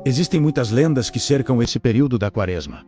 Existem muitas lendas que cercam esse período da Quaresma.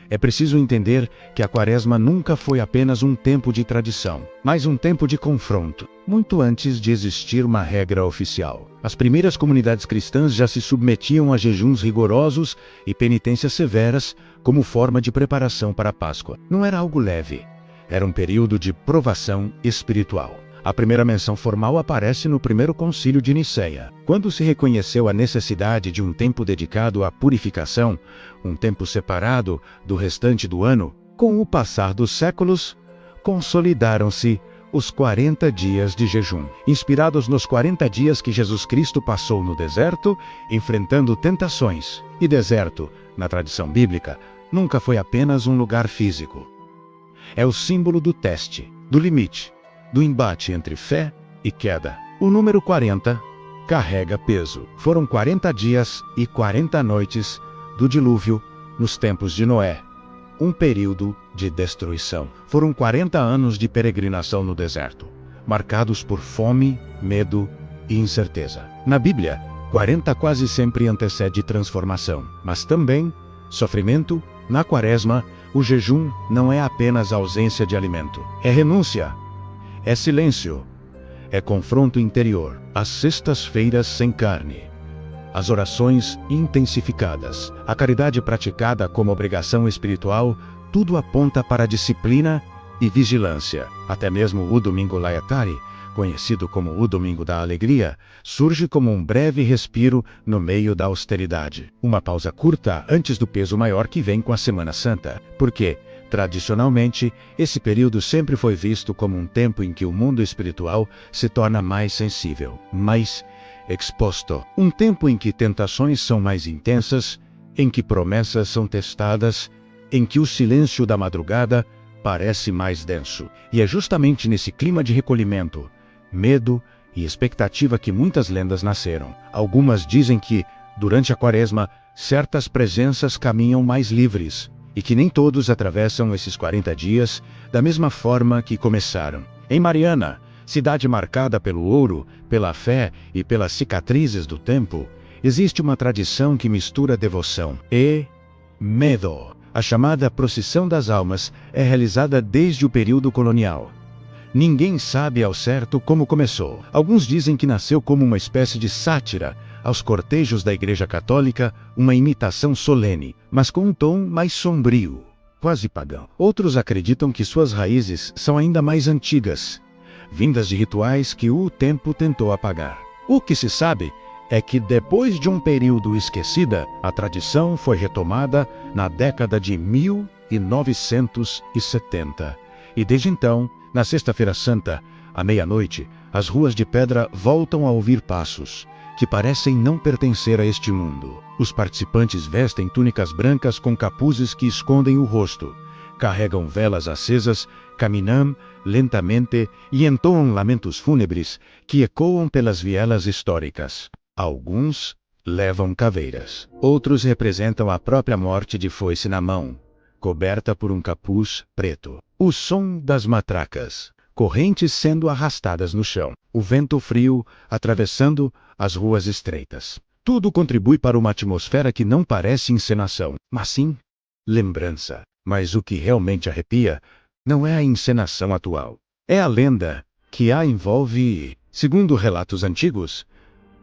É preciso entender que a Quaresma nunca foi apenas um tempo de tradição, mas um tempo de confronto, muito antes de existir uma regra oficial. As primeiras comunidades cristãs já se submetiam a jejuns rigorosos e penitências severas como forma de preparação para a Páscoa. Não era algo leve, era um período de provação espiritual. A primeira menção formal aparece no primeiro concílio de Nicéia, quando se reconheceu a necessidade de um tempo dedicado à purificação, um tempo separado do restante do ano. Com o passar dos séculos, consolidaram-se os 40 dias de jejum, inspirados nos 40 dias que Jesus Cristo passou no deserto, enfrentando tentações. E deserto, na tradição bíblica, nunca foi apenas um lugar físico. É o símbolo do teste, do limite, do embate entre fé e queda. O número 40 carrega peso. Foram 40 dias e 40 noites do dilúvio nos tempos de Noé, um período de destruição. Foram 40 anos de peregrinação no deserto, marcados por fome, medo e incerteza. Na Bíblia, 40 quase sempre antecede transformação, mas também sofrimento. Na Quaresma, o jejum não é apenas ausência de alimento, é renúncia. É silêncio, é confronto interior, as sextas-feiras sem carne, as orações intensificadas, a caridade praticada como obrigação espiritual, tudo aponta para a disciplina e vigilância. Até mesmo o Domingo Laetare, conhecido como o Domingo da Alegria, surge como um breve respiro no meio da austeridade. Uma pausa curta antes do peso maior que vem com a Semana Santa, porque tradicionalmente, esse período sempre foi visto como um tempo em que o mundo espiritual se torna mais sensível, mais exposto. Um tempo em que tentações são mais intensas, em que promessas são testadas, em que o silêncio da madrugada parece mais denso. E é justamente nesse clima de recolhimento, medo e expectativa que muitas lendas nasceram. Algumas dizem que, durante a Quaresma, certas presenças caminham mais livres, e que nem todos atravessam esses 40 dias da mesma forma que começaram. Em Mariana, cidade marcada pelo ouro, pela fé e pelas cicatrizes do tempo, existe uma tradição que mistura devoção e medo. A chamada Procissão das Almas é realizada desde o período colonial. Ninguém sabe ao certo como começou. Alguns dizem que nasceu como uma espécie de sátira aos cortejos da Igreja Católica, uma imitação solene, mas com um tom mais sombrio, quase pagão. Outros acreditam que suas raízes são ainda mais antigas, vindas de rituais que o tempo tentou apagar. O que se sabe é que depois de um período esquecida, a tradição foi retomada na década de 1970. E desde então, na Sexta-feira Santa, à meia-noite, as ruas de pedra voltam a ouvir passos, que parecem não pertencer a este mundo. Os participantes vestem túnicas brancas com capuzes que escondem o rosto, carregam velas acesas, caminham lentamente e entoam lamentos fúnebres que ecoam pelas vielas históricas. Alguns levam caveiras. Outros representam a própria morte de foice na mão, coberta por um capuz preto. O som das matracas, correntes sendo arrastadas no chão, o vento frio atravessando as ruas estreitas. Tudo contribui para uma atmosfera que não parece encenação, mas sim lembrança. Mas o que realmente arrepia não é a encenação atual, é a lenda que a envolve. Segundo relatos antigos,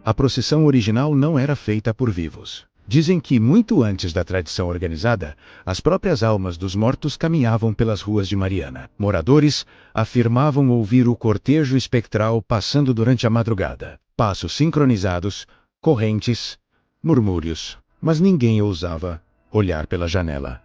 a procissão original não era feita por vivos. Dizem que, muito antes da tradição organizada, as próprias almas dos mortos caminhavam pelas ruas de Mariana. Moradores afirmavam ouvir o cortejo espectral passando durante a madrugada. Passos sincronizados, correntes, murmúrios, mas ninguém ousava olhar pela janela.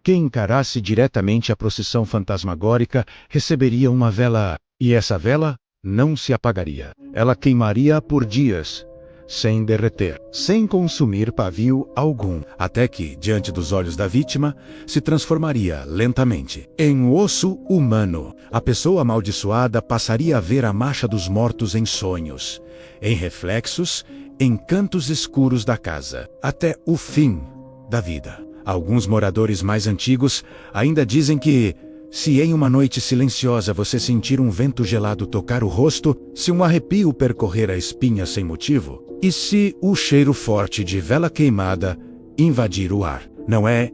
Quem encarasse diretamente a procissão fantasmagórica receberia uma vela, e essa vela não se apagaria. Ela queimaria por dias, sem derreter, sem consumir pavio algum, até que, diante dos olhos da vítima, se transformaria lentamente em osso humano. A pessoa amaldiçoada passaria a ver a marcha dos mortos em sonhos, em reflexos, em cantos escuros da casa, até o fim da vida. Alguns moradores mais antigos ainda dizem que, Se em uma noite silenciosa você sentir um vento gelado tocar o rosto, se um arrepio percorrer a espinha sem motivo, e se o cheiro forte de vela queimada invadir o ar, não é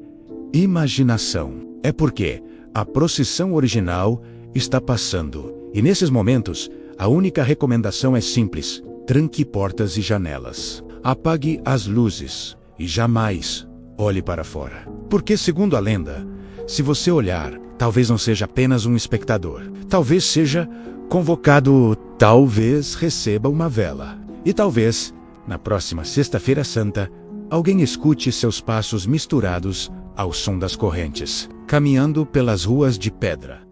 imaginação. É porque a procissão original está passando. E nesses momentos, a única recomendação é simples: tranque portas e janelas. Apague as luzes e jamais olhe para fora. Porque, segundo a lenda, se você olhar, talvez não seja apenas um espectador. Talvez seja convocado, talvez receba uma vela. E talvez, na próxima Sexta-feira Santa, alguém escute seus passos misturados ao som das correntes, caminhando pelas ruas de pedra.